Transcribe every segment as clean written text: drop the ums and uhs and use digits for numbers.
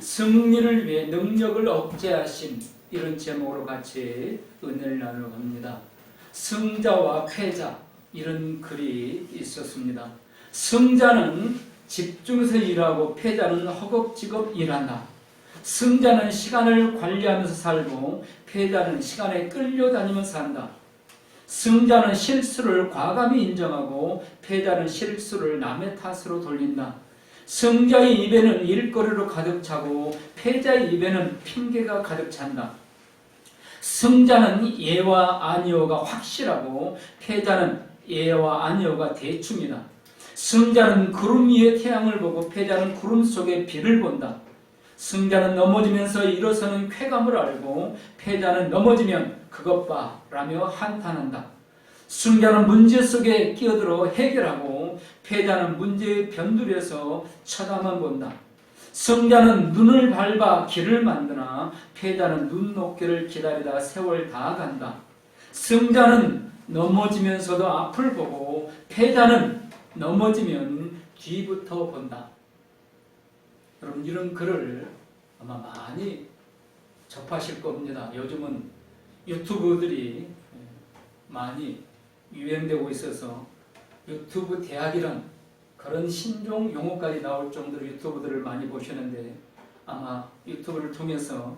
승리를 위해 능력을 억제하심, 이런 제목으로 같이 은혜를 나누어 갑니다. 승자와 패자, 이런 글이 있었습니다. 승자는 집중해서 일하고 패자는 허겁지겁 일한다. 승자는 시간을 관리하면서 살고 패자는 시간에 끌려다니면서 산다. 승자는 실수를 과감히 인정하고 패자는 실수를 남의 탓으로 돌린다. 승자의 입에는 일거리로 가득 차고 패자의 입에는 핑계가 가득 찬다. 승자는 예와 아니오가 확실하고 패자는 예와 아니오가 대충이다. 승자는 구름 위에 태양을 보고 패자는 구름 속에 비를 본다. 승자는 넘어지면서 일어서는 쾌감을 알고 패자는 넘어지면 그것 봐 라며 한탄한다. 승자는 문제 속에 끼어들어 해결하고 패자는 문제의 변두리에서 쳐다만 본다. 승자는 눈을 밟아 길을 만드나 패자는 눈 녹기를 기다리다 세월 다 간다. 승자는 넘어지면서도 앞을 보고 패자는 넘어지면 뒤부터 본다. 여러분, 이런 글을 아마 많이 접하실 겁니다. 요즘은 유튜브들이 많이 유행되고 있어서 유튜브 대학이란 그런 신종 용어까지 나올 정도로 유튜브들을 많이 보시는데, 아마 유튜브를 통해서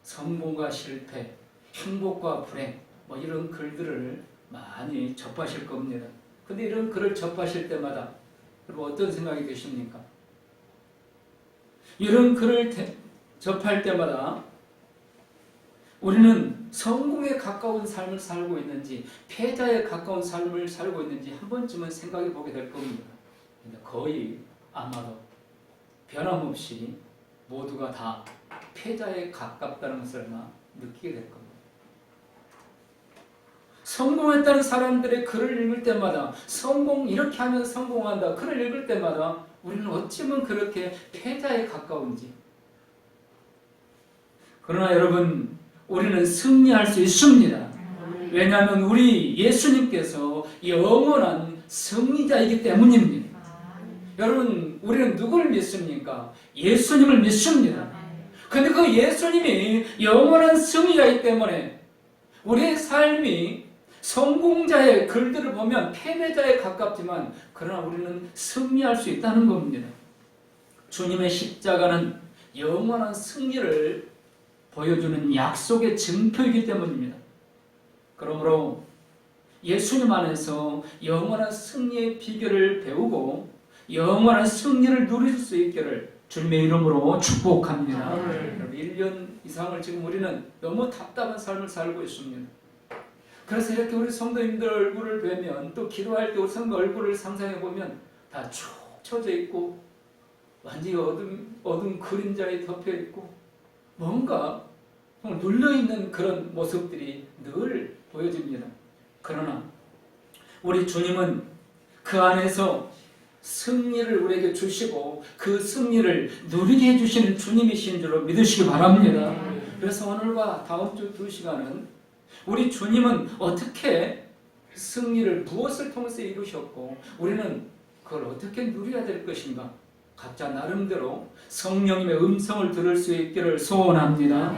성공과 실패, 행복과 불행, 이런 글들을 많이 접하실 겁니다. 근데 이런 글을 접하실 때마다 여러분 어떤 생각이 드십니까? 이런 글을 접할 때마다 우리는 성공에 가까운 삶을 살고 있는지 패자에 가까운 삶을 살고 있는지 한 번쯤은 생각해 보게 될 겁니다. 거의 아마도 변함없이 모두가 다 패자에 가깝다는 것을 아마 느끼게 될 겁니다. 성공했다는 사람들의 글을 읽을 때마다 이렇게 하면 성공한다. 글을 읽을 때마다 우리는 어찌면 그렇게 패자에 가까운지. 그러나 여러분, 우리는 승리할 수 있습니다. 왜냐하면 우리 예수님께서 영원한 승리자이기 때문입니다. 여러분, 우리는 누구를 믿습니까? 예수님을 믿습니다. 그런데 그 예수님이 영원한 승리자이기 때문에 우리의 삶이 성공자의 글들을 보면 패배자에 가깝지만 그러나 우리는 승리할 수 있다는 겁니다. 주님의 십자가는 영원한 승리를 보여주는 약속의 증표이기 때문입니다. 그러므로 예수님 안에서 영원한 승리의 비결을 배우고 영원한 승리를 누릴 수 있기를 주님의 이름으로 축복합니다. 1년 이상을 지금 우리는 너무 답답한 삶을 살고 있습니다. 그래서 이렇게 우리 성도님들 얼굴을 뵈면, 또 기도할 때 우리 성도 얼굴을 상상해 보면 다 축 처져 있고 완전히 어두운 그림자에 덮여 있고 뭔가 눌려있는 그런 모습들이 늘 보여집니다. 그러나 우리 주님은 그 안에서 승리를 우리에게 주시고 그 승리를 누리게 해주시는 주님이신 줄로 믿으시기 바랍니다. 그래서 오늘과 다음 주 2시간은 우리 주님은 어떻게 승리를 무엇을 통해서 이루셨고 우리는 그걸 어떻게 누려야 될 것인가, 각자 나름대로 성령님의 음성을 들을 수 있기를 소원합니다.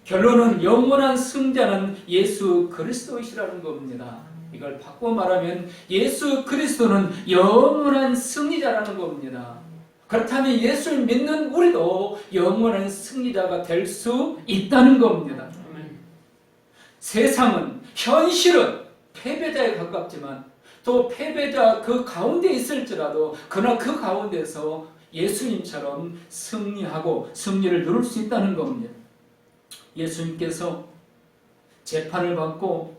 결론은 영원한 승자는 예수 그리스도이시라는 겁니다. 이걸 바꿔 말하면 예수 그리스도는 영원한 승리자라는 겁니다. 그렇다면 예수를 믿는 우리도 영원한 승리자가 될 수 있다는 겁니다. 세상은, 현실은 패배자에 가깝지만 또 패배자 그 가운데 있을지라도 그러나 그 가운데서 예수님처럼 승리하고 승리를 누릴 수 있다는 겁니다. 예수님께서 재판을 받고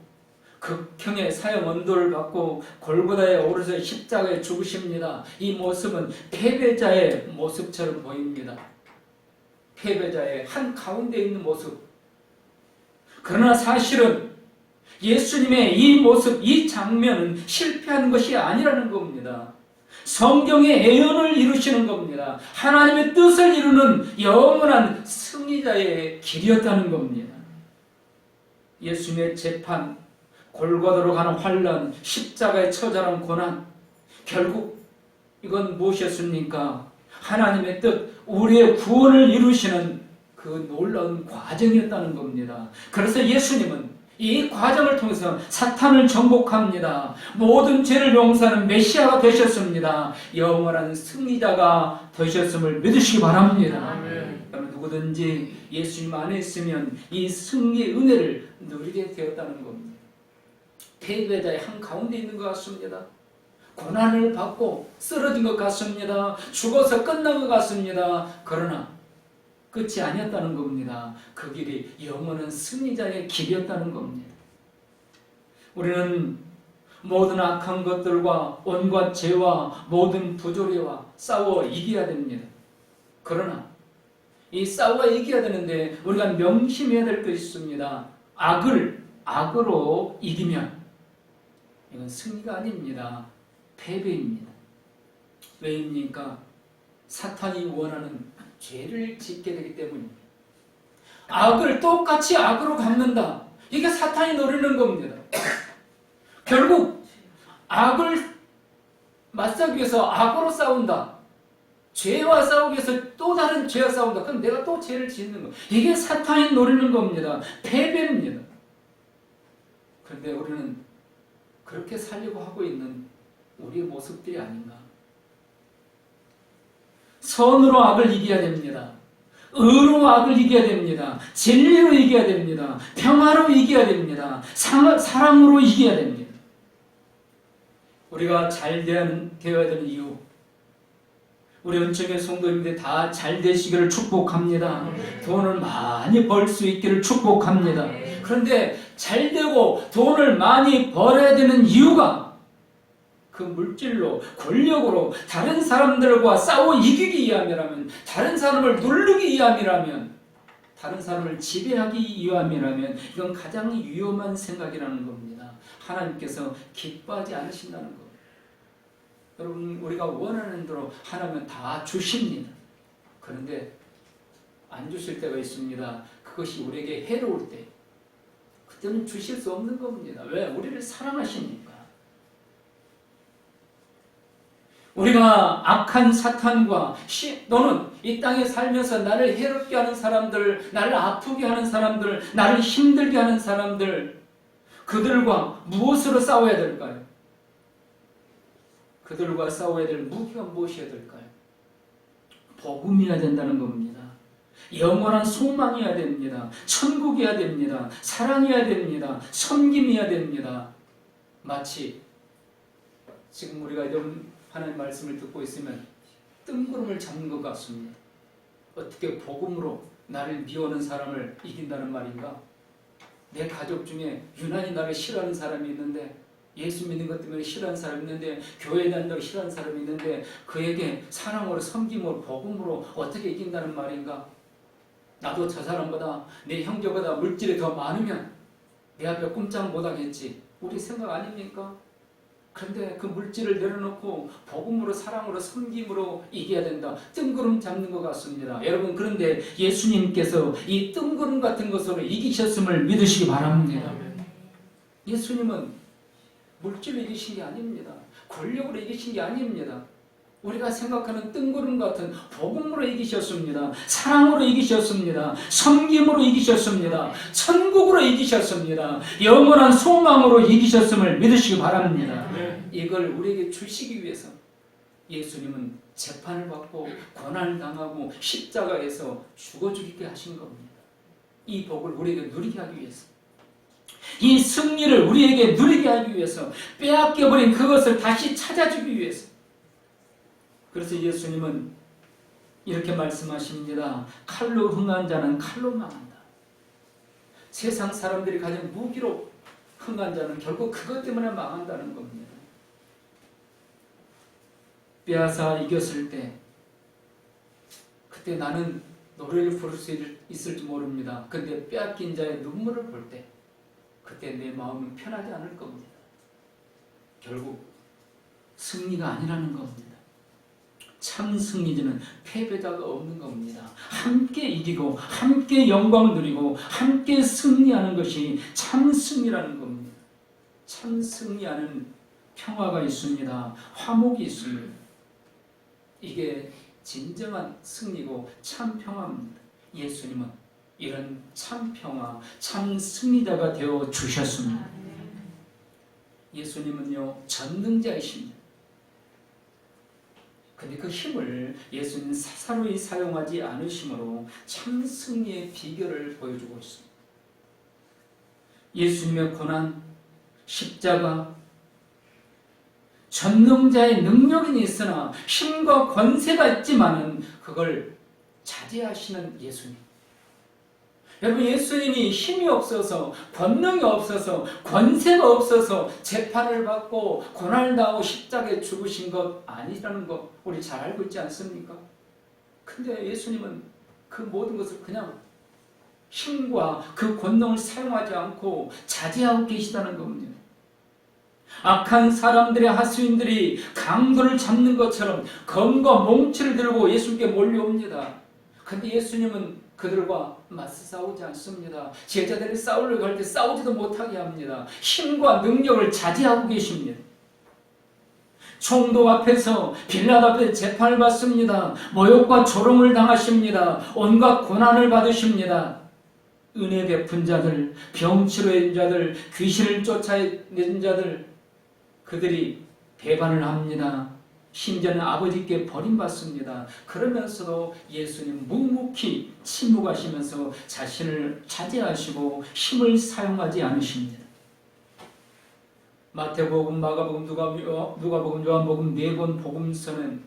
극형의 사형 언도를 받고 골고다에 오르셔 십자가에 죽으십니다. 이 모습은 패배자의 모습처럼 보입니다. 패배자의 한 가운데 있는 모습. 그러나 사실은 예수님의 이 모습, 이 장면은 실패하는 것이 아니라는 겁니다. 성경의 예언을 이루시는 겁니다. 하나님의 뜻을 이루는 영원한 승리자의 길이었다는 겁니다. 예수님의 재판, 골고다로 가는 환난, 십자가에 처절한 고난, 결국 이건 무엇이었습니까? 하나님의 뜻, 우리의 구원을 이루시는 그 놀라운 과정이었다는 겁니다. 그래서 예수님은 이 과정을 통해서 사탄을 정복합니다. 모든 죄를 용서하는 메시아가 되셨습니다. 영원한 승리자가 되셨음을 믿으시기 바랍니다. 여러분, 누구든지 예수님 안에 있으면 이 승리의 은혜를 누리게 되었다는 겁니다. 패배자의 한가운데 있는 것 같습니다. 고난을 받고 쓰러진 것 같습니다. 죽어서 끝난 것 같습니다. 그러나 끝이 아니었다는 겁니다. 그 길이 영원한 승리자의 길이었다는 겁니다. 우리는 모든 악한 것들과 온갖 죄와 모든 부조리와 싸워 이겨야 됩니다. 그러나 이 싸워 이겨야 되는데 우리가 명심해야 될 것이 있습니다. 악을 악으로 이기면 이건 승리가 아닙니다. 패배입니다. 왜입니까? 사탄이 원하는 죄를 짓게 되기 때문입니다. 악을 똑같이 악으로 갚는다. 이게 사탄이 노리는 겁니다. 결국 악을 맞서기 위해서 악으로 싸운다. 죄와 싸우기 위해서 또 다른 죄와 싸운다. 그럼 내가 또 죄를 짓는 거. 이게 사탄이 노리는 겁니다. 패배입니다. 그런데 우리는 그렇게 살려고 하고 있는 우리의 모습들이 아닌가. 선으로 악을 이겨야 됩니다. 의로 악을 이겨야 됩니다. 진리로 이겨야 됩니다. 평화로 이겨야 됩니다. 사랑으로 이겨야 됩니다. 우리가 잘 되어야 되는 이유, 우리 은총의 성도님들 다 잘 되시기를 축복합니다. 돈을 많이 벌 수 있기를 축복합니다. 그런데 잘 되고 돈을 많이 벌어야 되는 이유가 그 물질로, 권력으로 다른 사람들과 싸워 이기기 위함이라면, 다른 사람을 누르기 위함이라면, 다른 사람을 지배하기 위함이라면 이건 가장 위험한 생각이라는 겁니다. 하나님께서 기뻐하지 않으신다는 겁니다. 여러분, 우리가 원하는 대로 하나님은 다 주십니다. 그런데 안 주실 때가 있습니다. 그것이 우리에게 해로울 때, 그때는 주실 수 없는 겁니다. 왜? 우리를 사랑하시니까. 우리가 악한 사탄과 너는 이 땅에 살면서 나를 해롭게 하는 사람들, 나를 아프게 하는 사람들, 나를 힘들게 하는 사람들, 그들과 무엇으로 싸워야 될까요? 그들과 싸워야 될 무기가 무엇이어야 될까요? 복음이어야 된다는 겁니다. 영원한 소망이어야 됩니다. 천국이어야 됩니다. 사랑이어야 됩니다. 섬김이어야 됩니다. 마치 지금 우리가 이런 하나님의 말씀을 듣고 있으면 뜬구름을 잡는 것 같습니다. 어떻게 복음으로 나를 미워하는 사람을 이긴다는 말인가? 내 가족 중에 유난히 나를 싫어하는 사람이 있는데, 예수 믿는 것 때문에 싫어하는 사람이 있는데, 교회 다닌다고 싫어하는 사람이 있는데, 그에게 사랑으로, 섬김으로, 복음으로 어떻게 이긴다는 말인가? 나도 저 사람보다, 내 형제보다 물질이 더 많으면 내 앞에 꼼짝 못하겠지. 우리 생각 아닙니까? 그런데 그 물질을 내려놓고 복음으로, 사랑으로, 섬김으로 이겨야 된다. 뜬구름 잡는 것 같습니다. 여러분, 그런데 예수님께서 이 뜬구름 같은 것으로 이기셨음을 믿으시기 바랍니다. 예수님은 물질로 이기신 게 아닙니다. 권력으로 이기신 게 아닙니다. 우리가 생각하는 뜬구름 같은 복음으로 이기셨습니다. 사랑으로 이기셨습니다. 섬김으로 이기셨습니다. 천국으로 이기셨습니다. 영원한 소망으로 이기셨음을 믿으시기 바랍니다. 이걸 우리에게 주시기 위해서 예수님은 재판을 받고 고난을 당하고 십자가에서 죽어 죽게 하신 겁니다. 이 복을 우리에게 누리게 하기 위해서, 이 승리를 우리에게 누리게 하기 위해서, 빼앗겨버린 그것을 다시 찾아주기 위해서. 그래서 예수님은 이렇게 말씀하십니다. 칼로 흥한 자는 칼로 망한다. 세상 사람들이 가진 무기로 흥한 자는 결국 그것 때문에 망한다는 겁니다. 빼앗아 이겼을 때, 그때 나는 노래를 부를 수 있을지 모릅니다. 그런데 빼앗긴 자의 눈물을 볼 때, 그때 내 마음은 편하지 않을 겁니다. 결국 승리가 아니라는 겁니다. 참 승리자는 패배자가 없는 겁니다. 함께 이기고 함께 영광을 누리고 함께 승리하는 것이 참 승리라는 겁니다. 참 승리하는 평화가 있습니다. 화목이 있습니다. 이게 진정한 승리고 참 평화입니다. 예수님은 이런 참 평화, 참 승리자가 되어 주셨습니다. 예수님은요, 전능자이십니다. 근데 그 힘을 예수님은 사사로이 사용하지 않으심으로 참 승리의 비결을 보여주고 있습니다. 예수님의 고난, 십자가, 전능자의 능력은 있으나 힘과 권세가 있지만은 그걸 자제하시는 예수님. 여러분, 예수님이 힘이 없어서, 권능이 없어서, 권세가 없어서 재판을 받고 고난을 당하고 십자가에 죽으신 것 아니라는 것 우리 잘 알고 있지 않습니까? 근데 예수님은 그 모든 것을 그냥 힘과 그 권능을 사용하지 않고 자제하고 계시다는 겁니다. 악한 사람들의 하수인들이 강도를 잡는 것처럼 검과 몽치를 들고 예수님께 몰려옵니다. 근데 예수님은 그들과 맞서 싸우지 않습니다. 제자들이 싸우려고 할 때 싸우지도 못하게 합니다. 힘과 능력을 자제하고 계십니다. 총독 앞에서, 빌라도 앞에서 재판을 받습니다. 모욕과 조롱을 당하십니다. 온갖 고난을 받으십니다. 은혜 베푼 자들, 병치료 한 자들, 귀신을 쫓아낸 자들, 그들이 배반을 합니다. 심지어는 아버지께 버림받습니다. 그러면서도 예수님 묵묵히 침묵하시면서 자신을 자제하시고 힘을 사용하지 않으십니다. 마태복음, 마가복음, 누가복음, 요한복음 4권 복음서는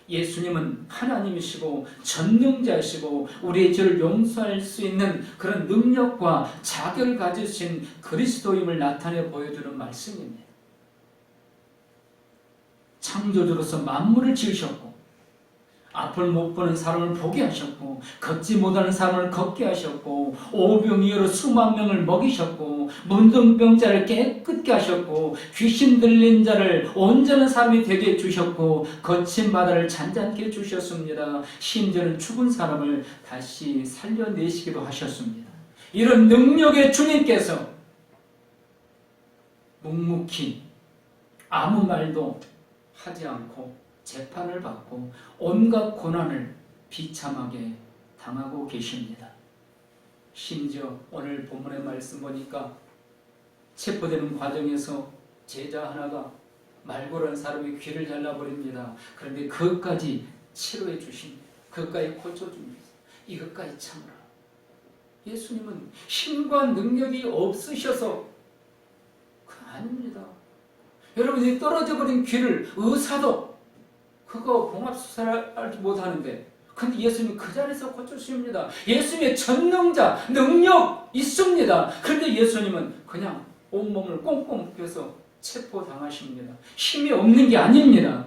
예수님은 하나님이시고 전능자이시고 우리의 죄를 용서할 수 있는 그런 능력과 자격을 가지신 그리스도임을 나타내 보여주는 말씀입니다. 창조주로서 만물을 지으셨고 앞을 못 보는 사람을 보게 하셨고 걷지 못하는 사람을 걷게 하셨고 오병이어로 수만 명을 먹이셨고 문둥병자를 깨끗게 하셨고 귀신 들린 자를 온전한 사람이 되게 해주셨고 거친 바다를 잔잔케 해주셨습니다. 심지어는 죽은 사람을 다시 살려내시기도 하셨습니다. 이런 능력의 주님께서 묵묵히 아무 말도 하지 않고 재판을 받고 온갖 고난을 비참하게 당하고 계십니다. 심지어 오늘 본문의 말씀 보니까 체포되는 과정에서 제자 하나가 말고라는 사람의 귀를 잘라버립니다. 그런데 그것까지 치료해 주십니다. 그것까지 고쳐줍니다. 이것까지 참으라. 예수님은 힘과 능력이 없으셔서 아닙니다. 여러분이 떨어져버린 귀를 의사도 그거 봉합수술하지 못하는데 근데 예수님은 그 자리에서 고쳐주십니다. 예수님의 전능자 능력 있습니다. 그런데 예수님은 그냥 온몸을 꽁꽁 묶여서 체포당하십니다. 힘이 없는 게 아닙니다.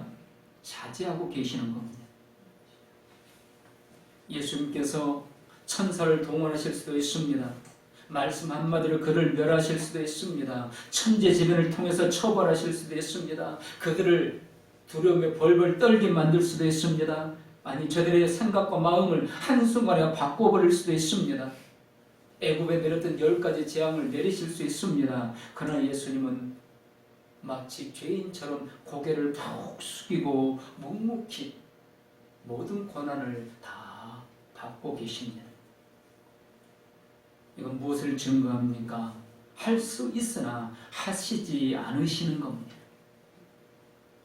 자제하고 계시는 겁니다. 예수님께서 천사를 동원하실 수도 있습니다. 말씀 한마디로 그를 멸하실 수도 있습니다. 천재지변을 통해서 처벌하실 수도 있습니다. 그들을 두려움에 벌벌 떨게 만들 수도 있습니다. 아니 저들의 생각과 마음을 한순간에 바꿔버릴 수도 있습니다. 애굽에 내렸던 10가지 재앙을 내리실 수 있습니다. 그러나 예수님은 마치 죄인처럼 고개를 푹 숙이고 묵묵히 모든 고난을 다 받고 계십니다. 이건 무엇을 증거합니까? 할 수 있으나 하시지 않으시는 겁니다.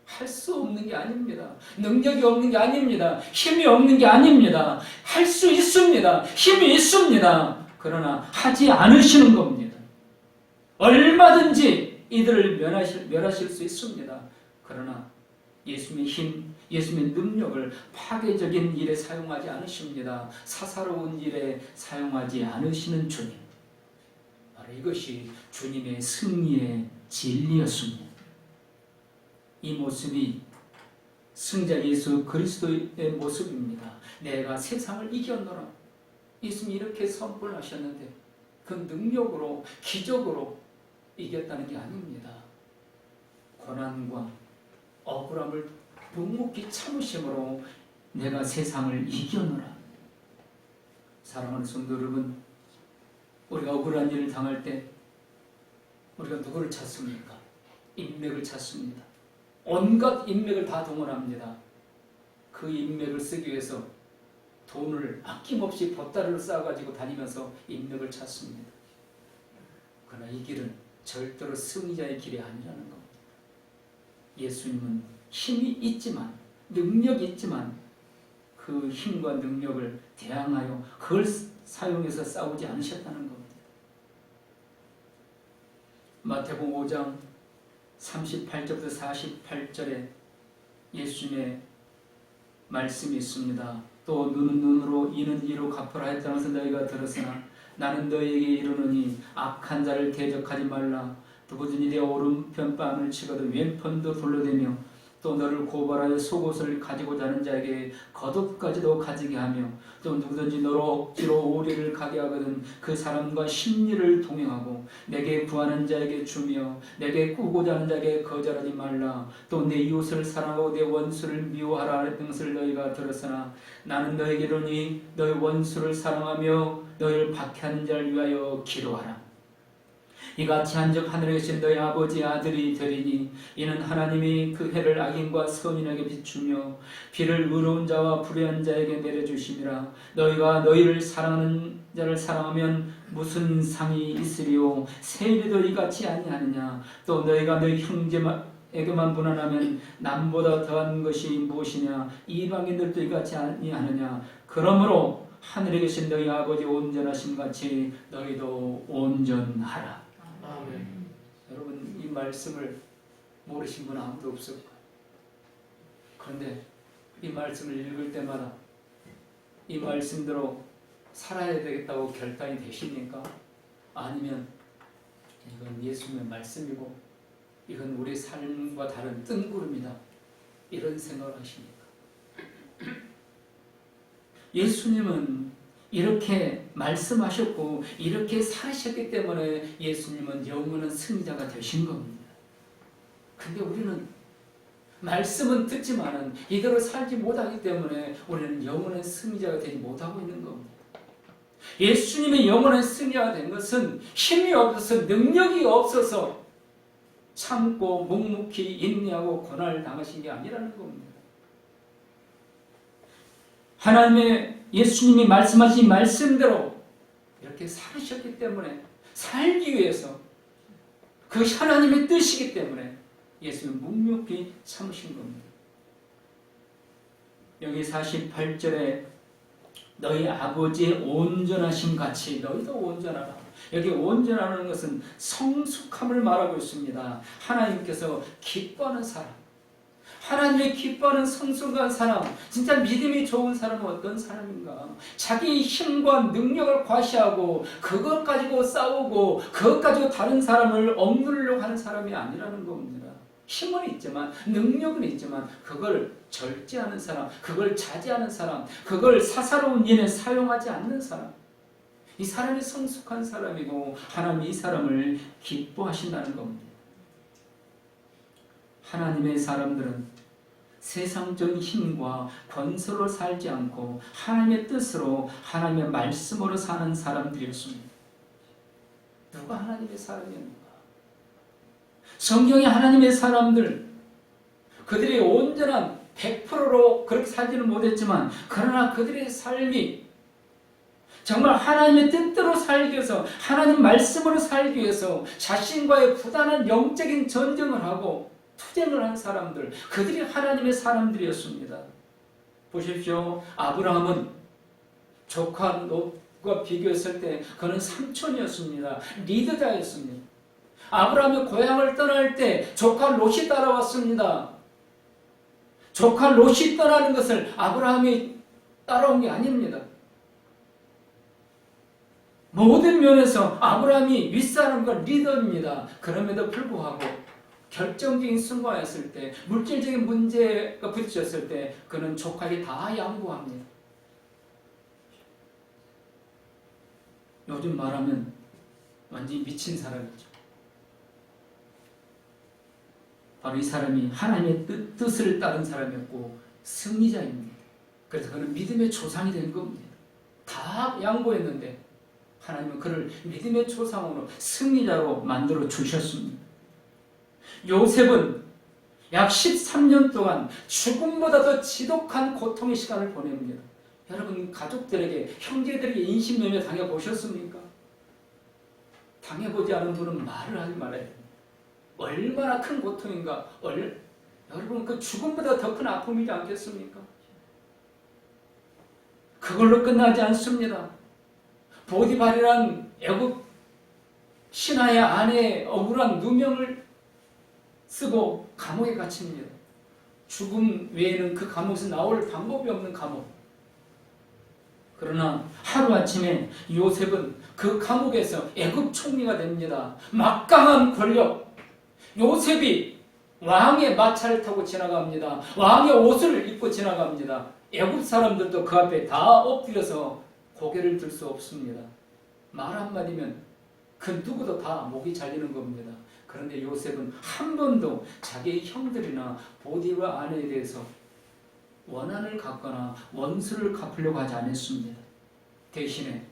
할 수 없는 게 아닙니다. 능력이 없는 게 아닙니다. 힘이 없는 게 아닙니다. 할 수 있습니다. 힘이 있습니다. 그러나 하지 않으시는 겁니다. 얼마든지 이들을 멸하실 수 있습니다. 그러나 예수님의 힘, 예수님의 능력을 파괴적인 일에 사용하지 않으십니다. 사사로운 일에 사용하지 않으시는 주님. 바로 이것이 주님의 승리의 진리였습니다. 이 모습이 승자 예수 그리스도의 모습입니다. 내가 세상을 이겼노라. 예수님이 이렇게 선포하셨는데 그 능력으로 기적으로 이겼다는 게 아닙니다. 고난과 억울함을 묵묵히 참으심으로 내가 세상을 이겨노라. 사랑하는 성도 여러분, 우리가 억울한 일을 당할 때 우리가 누구를 찾습니까? 인맥을 찾습니다. 온갖 인맥을 다 동원합니다. 그 인맥을 쓰기 위해서 돈을 아낌없이 보따리로 쌓아가지고 다니면서 인맥을 찾습니다. 그러나 이 길은 절대로 승리자의 길이 아니라는 겁니다. 예수님은 힘이 있지만, 능력이 있지만 그 힘과 능력을 대항하여 그걸 사용해서 싸우지 않으셨다는 겁니다. 마태복음 5장 38절부터 48절에 예수님의 말씀이 있습니다. 또 눈은 눈으로 이는 이로 갚으라 했다는 것을 너희가 들었으나 나는 너희에게 이르노니 악한 자를 대적하지 말라. 누구든지 내 오른편 뺨을 치거든 왼편도 둘러대며 또 너를 고발하여 속옷을 가지고자 하는 자에게 겉옷까지도 가지게 하며 또 누구든지 너로 억지로 오리를 가게 하거든 그 사람과 심리를 동행하고 내게 구하는 자에게 주며 내게 꾸고자 하는 자에게 거절하지 말라. 또 내 이웃을 사랑하고 내 원수를 미워하라 했던 것을 너희가 들었으나 나는 너에게 이르노니 너희 원수를 사랑하며 너희를 박해하는 자를 위하여 기도하라. 이같이 한즉 하늘에 계신 너희 아버지 아들이 되리니 이는 하나님이 그 해를 악인과 선인에게 비추며 비를 의로운 자와 불의한 자에게 내려주심이라. 너희가 너희를 사랑하는 자를 사랑하면 무슨 상이 있으리요? 세리도 이같이 아니하느냐? 또 너희가 너희 형제에게만 무난하면 남보다 더한 것이 무엇이냐? 이방인들도 이같이 아니하느냐? 그러므로 하늘에 계신 너희 아버지 온전하심 같이 너희도 온전하라. 아멘. 여러분, 이 말씀을 모르신 분 아무도 없을 거예요. 그런데 이 말씀을 읽을 때마다 이 말씀대로 살아야 되겠다고 결단이 되십니까? 아니면 이건 예수님의 말씀이고 이건 우리 삶과 다른 뜬구름이다, 이런 생각을 하십니까? 예수님은 이렇게 말씀하셨고 이렇게 살으셨기 때문에 예수님은 영원한 승리자가 되신 겁니다. 근데 우리는 말씀은 듣지만은 이대로 살지 못하기 때문에 우리는 영원한 승리자가 되지 못하고 있는 겁니다. 예수님의 영원한 승리자가 된 것은 힘이 없어서, 능력이 없어서 참고 묵묵히 인내하고 고난을 당하신 게 아니라는 겁니다. 하나님의 예수님이 말씀하신 말씀대로 이렇게 살으셨기 때문에, 살기 위해서 그 하나님의 뜻이기 때문에 예수님은 묵묵히 참으신 겁니다. 여기 48절에 너희 아버지의 온전하심 같이 너희도 온전하라. 여기 온전하는 것은 성숙함을 말하고 있습니다. 하나님께서 기뻐하는 사람, 하나님의 기뻐하는 성숙한 사람, 진짜 믿음이 좋은 사람은 어떤 사람인가? 자기 힘과 능력을 과시하고 그것 가지고 싸우고 그것 가지고 다른 사람을 억누르려고 하는 사람이 아니라는 겁니다. 힘은 있지만, 능력은 있지만 그걸 절제하는 사람, 그걸 자제하는 사람, 그걸 사사로운 일에 사용하지 않는 사람, 이 사람이 성숙한 사람이고 하나님이 이 사람을 기뻐하신다는 겁니다. 하나님의 사람들은 세상적인 힘과 권세로 살지 않고 하나님의 뜻으로, 하나님의 말씀으로 사는 사람들이었습니다. 누가 하나님의 사람이었는가? 성경의 하나님의 사람들, 그들이 온전한 100%로 그렇게 살지는 못했지만 그러나 그들의 삶이 정말 하나님의 뜻대로 살기 위해서, 하나님 말씀으로 살기 위해서 자신과의 부단한 영적인 전쟁을 하고 투쟁을 한 사람들, 그들이 하나님의 사람들이었습니다. 보십시오. 아브라함은 조카 롯과 비교했을 때 그는 삼촌이었습니다. 리더자였습니다. 아브라함이 고향을 떠날 때 조카 롯이 따라왔습니다. 조카 롯이 떠나는 것을 아브라함이 따라온 게 아닙니다. 모든 면에서 아브라함이 윗사람과 리더입니다. 그럼에도 불구하고 결정적인 순간이었을 때, 물질적인 문제가 부딪혔을 때 그는 조카에게 다 양보합니다. 요즘 말하면 완전히 미친 사람이죠. 바로 이 사람이 하나님의 뜻을 따른 사람이었고 승리자입니다. 그래서 그는 믿음의 조상이 된 겁니다. 다 양보했는데 하나님은 그를 믿음의 조상으로, 승리자로 만들어 주셨습니다. 요셉은 약 13년 동안 죽음보다 더 지독한 고통의 시간을 보냅니다. 여러분 가족들에게 형제들에게 인신매매 당해보셨습니까? 당해보지 않은 분은 말을 하지 말아야 됩니다. 얼마나 큰 고통인가. 여러분 그 죽음보다 더 큰 아픔이지 않겠습니까? 그걸로 끝나지 않습니다. 보디발이란 애굽 신하의 아내의 억울한 누명을 쓰고 감옥에 갇힙니다. 죽음 외에는 그 감옥에서 나올 방법이 없는 감옥. 그러나 하루아침에 요셉은 그 감옥에서 애굽 총리가 됩니다. 막강한 권력. 요셉이 왕의 마차를 타고 지나갑니다. 왕의 옷을 입고 지나갑니다. 애굽 사람들도 그 앞에 다 엎드려서 고개를 들 수 없습니다. 말 한마디면 그 누구도 다 목이 잘리는 겁니다. 그런데 요셉은 한 번도 자기의 형들이나 보디발 아내에 대해서 원한을 갖거나 원수를 갚으려고 하지 않았습니다. 대신에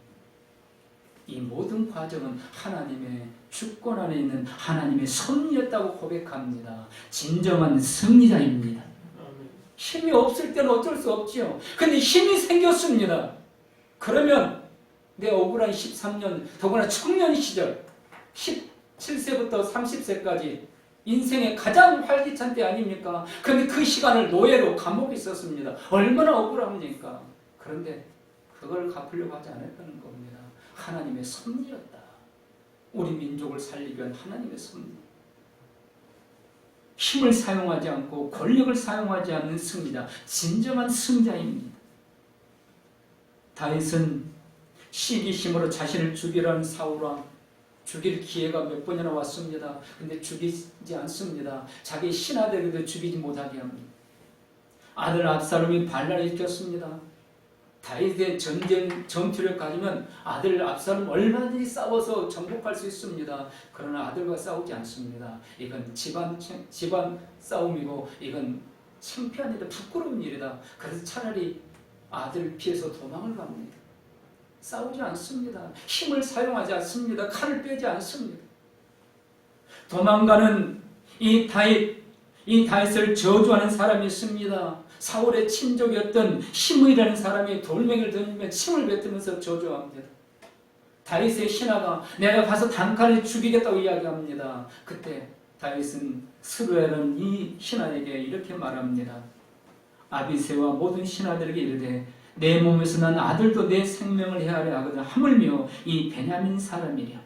이 모든 과정은 하나님의 주권 안에 있는 하나님의 섭리였다고 고백합니다. 진정한 승리자입니다. 힘이 없을 때는 어쩔 수 없지요. 근데 힘이 생겼습니다. 그러면 내 억울한 13년, 더구나 청년 시절 17세부터 30세까지 인생의 가장 활기찬 때 아닙니까? 그런데 그 시간을 노예로 감옥에 있었습니다. 얼마나 억울합니까? 그런데 그걸 갚으려고 하지 않았다는 겁니다. 하나님의 섭리였다. 우리 민족을 살리기 위한 하나님의 섭리. 힘을 사용하지 않고 권력을 사용하지 않는 승리자, 진정한 승자입니다. 다윗은 시기심으로 자신을 죽이라는 사울왕, 죽일 기회가 몇 번이나 왔습니다. 근데 죽이지 않습니다. 자기 신하들에게도 죽이지 못하게 합니다. 아들 압살롬이 반란을 일으켰습니다. 다윗의 전투력 가지면 아들 압살롬 얼마든지 싸워서 정복할 수 있습니다. 그러나 아들과 싸우지 않습니다. 이건 집안 싸움이고 이건 창피한 일이다, 부끄러운 일이다. 그래서 차라리 아들을 피해서 도망을 갑니다. 싸우지 않습니다. 힘을 사용하지 않습니다. 칼을 빼지 않습니다. 도망가는 이 다윗을 저주하는 사람이 있습니다. 사울의 친족이었던 시므이라는 사람이 돌멩이를 던지며 침을 뱉으면서 저주합니다. 다윗의 신하가 내가 가서 단칼에 죽이겠다고 이야기합니다. 그때 다윗은 스루엘은 이 신하에게 이렇게 말합니다. 아비새와 모든 신하들에게 이르되 내 몸에서 난 아들도 내 생명을 헤아려 하거든 하물며 이 베냐민 사람이랴.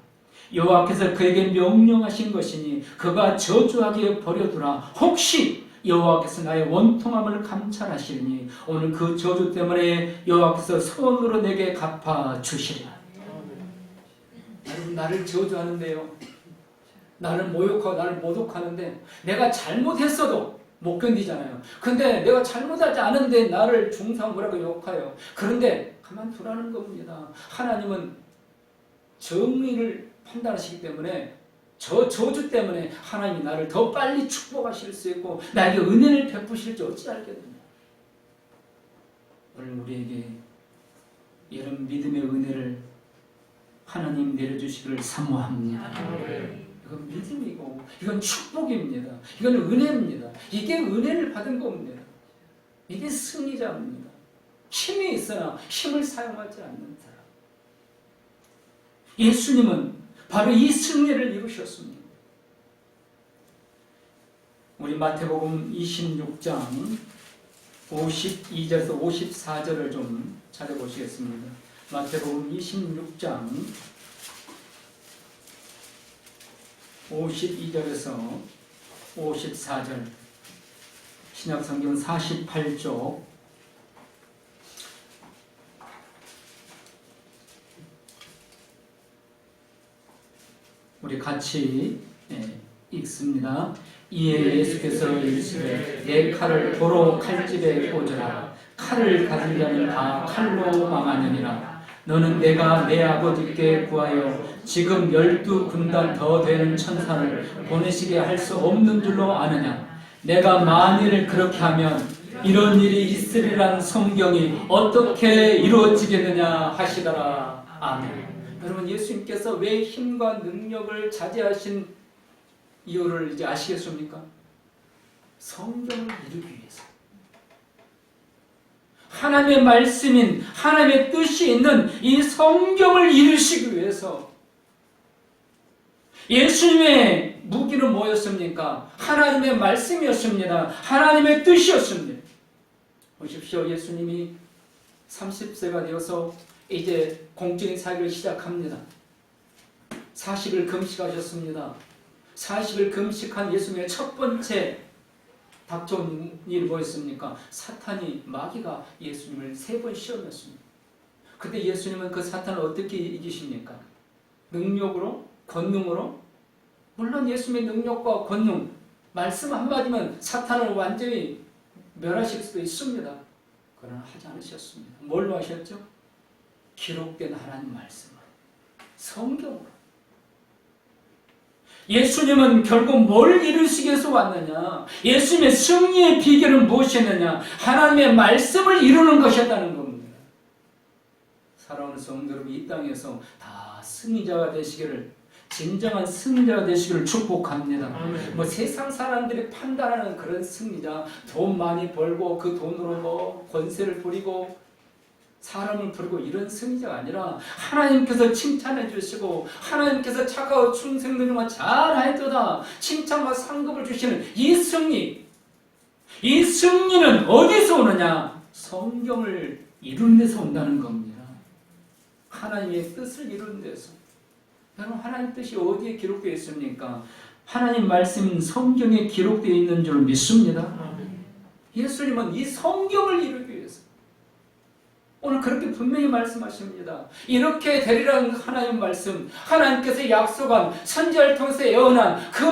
여호와께서 그에게 명령하신 것이니 그가 저주하기에 버려두라. 혹시 여호와께서 나의 원통함을 감찰하시리니 오늘 그 저주 때문에 여호와께서 손으로 내게 갚아주시리라. 여러분 나를 저주하는데요, 나를 모욕하고 나를 모독하는데 내가 잘못했어도 못 견디잖아요. 근데 내가 잘못하지 않은데 나를 중상부라고 욕해요. 그런데 가만두라는 겁니다. 하나님은 정의를 판단하시기 때문에 저 저주 때문에 하나님이 나를 더 빨리 축복하실 수 있고 나에게 은혜를 베푸실지 어찌알겠느냐. 오늘 우리에게 이런 믿음의 은혜를 하나님 내려주시기를 사모합니다. 이건 믿음이고 이건 축복입니다. 이건 은혜입니다. 이게 은혜를 받은 겁니다. 이게 승리자입니다. 힘이 있으나 힘을 사용하지 않는 사람. 예수님은 바로 이 승리를 이루셨습니다. 우리 마태복음 26장 52절에서 54절을 좀 찾아보시겠습니다. 마태복음 26장 52절에서 54절, 신약성경 48쪽, 우리 같이 읽습니다. 이에 예수께서 이르시되 내 칼을 도로 칼집에 꽂으라. 칼을 가진 자는 다 칼로 망하느니라. 너는 내가 내 아버지께 구하여 지금 12군단 더 되는 천사를 보내시게 할 수 없는 줄로 아느냐. 내가 만일 그렇게 하면 이런 일이 있으리란 성경이 어떻게 이루어지겠느냐 하시더라. 아멘. 여러분 예수님께서 왜 힘과 능력을 자제하신 이유를 이제 아시겠습니까? 성경을 이루기 위해서. 하나님의 말씀인 하나님의 뜻이 있는 이 성경을 이루시기 위해서 예수님의 무기는 뭐였습니까? 하나님의 말씀이었습니다. 하나님의 뜻이었습니다. 보십시오. 예수님이 30세가 되어서 이제 공적인 사역을 시작합니다. 40일 금식하셨습니다. 40일 금식한 예수님의 첫 번째 닥쳐온 일이 뭐였습니까? 사탄이, 마귀가 예수님을 3번 시험했습니다. 그때 예수님은 그 사탄을 어떻게 이기십니까? 능력으로? 권능으로? 물론 예수님의 능력과 권능, 말씀 한마디면 사탄을 완전히 멸하실 수도 있습니다. 그러나 하지 않으셨습니다. 뭘로 하셨죠? 기록된 하나님 말씀으로, 성경으로. 예수님은 결국 뭘 이루시기 위해서 왔느냐? 예수님의 승리의 비결은 무엇이었느냐? 하나님의 말씀을 이루는 것이었다는 겁니다. 사랑하는 성도 여러분, 이 땅에서 다 승리자가 되시기를, 진정한 승리자가 되시기를 축복합니다. 뭐 세상 사람들이 판단하는 그런 승리자, 돈 많이 벌고 그 돈으로 뭐 권세를 부리고 사람을 부르고 이런 승리자가 아니라 하나님께서 칭찬해 주시고 하나님께서 착하고 충성되는 잘하였도다 칭찬과 상급을 주시는 이 승리, 이 승리는 어디서 오느냐? 성경을 이루는 데서 온다는 겁니다. 하나님의 뜻을 이루는 데서. 여러분, 하나님 뜻이 어디에 기록되어 있습니까? 하나님 말씀 성경에 기록되어 있는 줄 믿습니다. 예수님은 이 성경을 이루기 위해서 오늘 그렇게 분명히 말씀하십니다. 이렇게 되리라는 하나님 말씀, 하나님께서 약속한 선지자를 통해서 예언한 그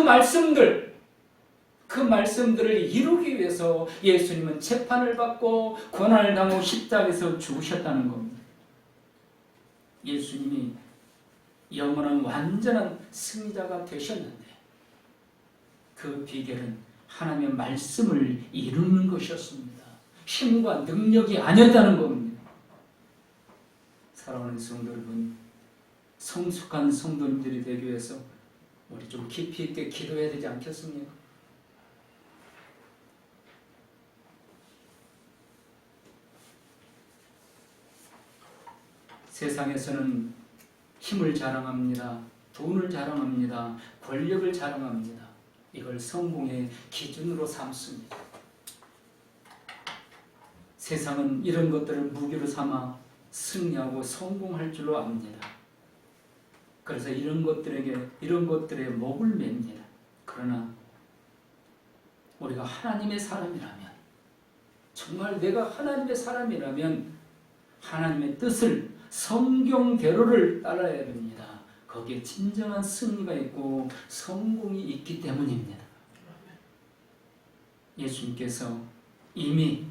말씀들을 이루기 위해서 예수님은 재판을 받고 고난을 당하고 십자가에서 죽으셨다는 겁니다. 예수님이 영원한 완전한 승리자가 되셨는데 그 비결은 하나님의 말씀을 이루는 것이었습니다. 힘과 능력이 아니었다는 겁니다. 사랑하는 성도 여러분, 성숙한 성도님들이 되기 위해서 우리 좀 깊이 있게 기도해야 되지 않겠습니까? 세상에서는 힘을 자랑합니다. 돈을 자랑합니다. 권력을 자랑합니다. 이걸 성공의 기준으로 삼습니다. 세상은 이런 것들을 무기로 삼아 승리하고 성공할 줄로 압니다. 그래서 이런 것들에 목을 맵니다. 그러나 우리가 하나님의 사람이라면, 정말 내가 하나님의 사람이라면 하나님의 뜻을, 성경대로를 따라야 됩니다. 거기에 진정한 승리가 있고 성공이 있기 때문입니다. 예수님께서 이미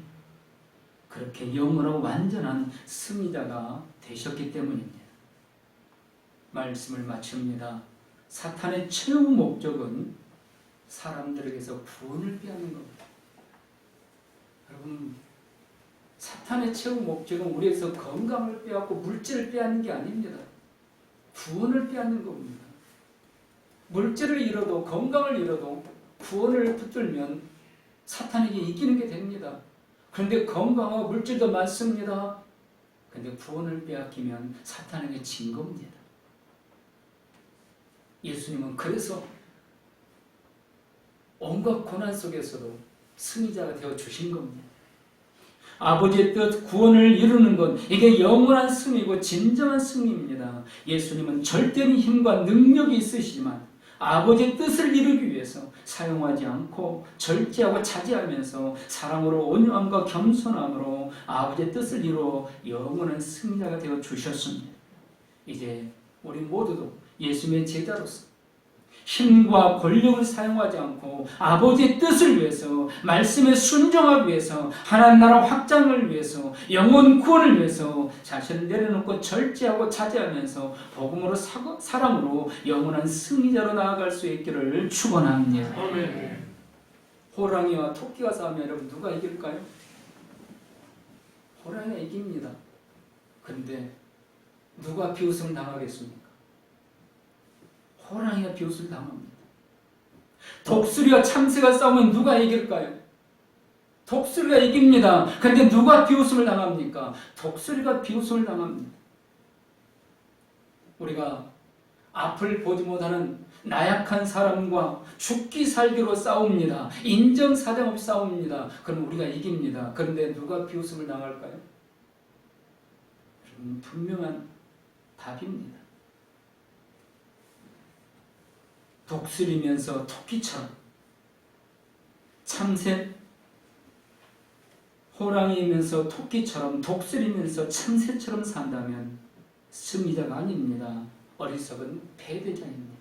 그렇게 영원하고 완전한 승리자가 되셨기 때문입니다. 말씀을 마칩니다. 사탄의 최후 목적은 사람들에게서 구원을 빼앗는 겁니다. 여러분, 사탄의 최후 목적은 우리에게서 건강을 빼앗고 물질을 빼앗는 게 아닙니다. 구원을 빼앗는 겁니다. 물질을 잃어도, 건강을 잃어도 구원을 붙들면 사탄에게 이기는 게 됩니다. 그런데 건강하고 물질도 많습니다. 그런데 구원을 빼앗기면 사탄에게 진 겁니다. 예수님은 그래서 온갖 고난 속에서도 승리자가 되어 주신 겁니다. 아버지의 뜻, 구원을 이루는 것, 이게 영원한 승리고 진정한 승리입니다. 예수님은 절대적인 힘과 능력이 있으시지만 아버지의 뜻을 이루기 위해서 사용하지 않고 절제하고 차지하면서 사랑으로 온유함과 겸손함으로 아버지의 뜻을 이루어 영원한 승리자가 되어 주셨습니다. 이제 우리 모두도 예수님의 제자로서 힘과 권력을 사용하지 않고 아버지의 뜻을 위해서, 말씀에 순종하기 위해서, 하나님 나라 확장을 위해서, 영혼 구원을 위해서 자신을 내려놓고 절제하고 차지하면서 복음으로 사랑으로 영원한 승리자로 나아갈 수 있기를 축원합니다. 아멘. 호랑이와 토끼가 싸우면 여러분 누가 이길까요? 호랑이가 이깁니다. 그런데 누가 비웃음 당하겠습니까? 호랑이가 비웃을 당합니다. 독수리와 참새가 싸우면 누가 이길까요? 독수리가 이깁니다. 그런데 누가 비웃음을 당합니까? 독수리가 비웃음을 당합니다. 우리가 앞을 보지 못하는 나약한 사람과 죽기 살기로 싸웁니다. 인정사정 없이 싸웁니다. 그럼 우리가 이깁니다. 그런데 누가 비웃음을 당할까요? 분명한 답입니다. 독수리면서 토끼처럼, 참새, 호랑이면서 토끼처럼, 독수리면서 참새처럼 산다면 승리자가 아닙니다. 어리석은 패배자입니다.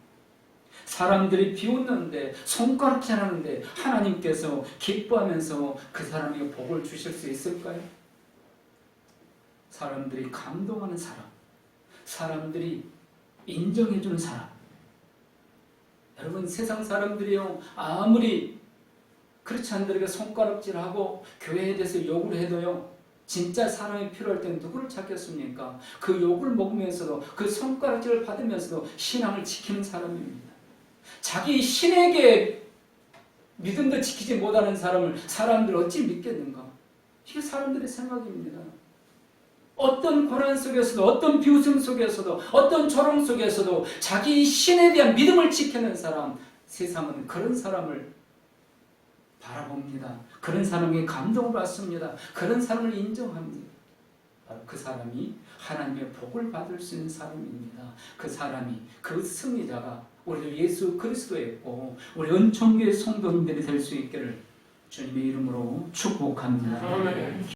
사람들이 비웃는데, 손가락질하는데 하나님께서 기뻐하면서 그 사람에게 복을 주실 수 있을까요? 사람들이 감동하는 사람, 사람들이 인정해주는 사람. 여러분, 세상 사람들이요, 아무리 그렇지 않들에게 손가락질하고 교회에 대해서 욕을 해도요, 진짜 사람이 필요할 때는 누구를 찾겠습니까? 그 욕을 먹으면서도, 그 손가락질을 받으면서도 신앙을 지키는 사람입니다. 자기 신에게 믿음도 지키지 못하는 사람을 사람들이 어찌 믿겠는가? 이게 사람들의 생각입니다. 어떤 고난 속에서도, 어떤 비웃음 속에서도, 어떤 조롱 속에서도 자기 신에 대한 믿음을 지키는 사람, 세상은 그런 사람을 바라봅니다. 그런 사람에게 감동을 받습니다. 그런 사람을 인정합니다. 바로 그 사람이 하나님의 복을 받을 수 있는 사람입니다. 그 사람이, 그 승리자가 우리 예수 그리스도였고 우리 은총교회 성도님들이 될 수 있기를 주님의 이름으로 축복합니다.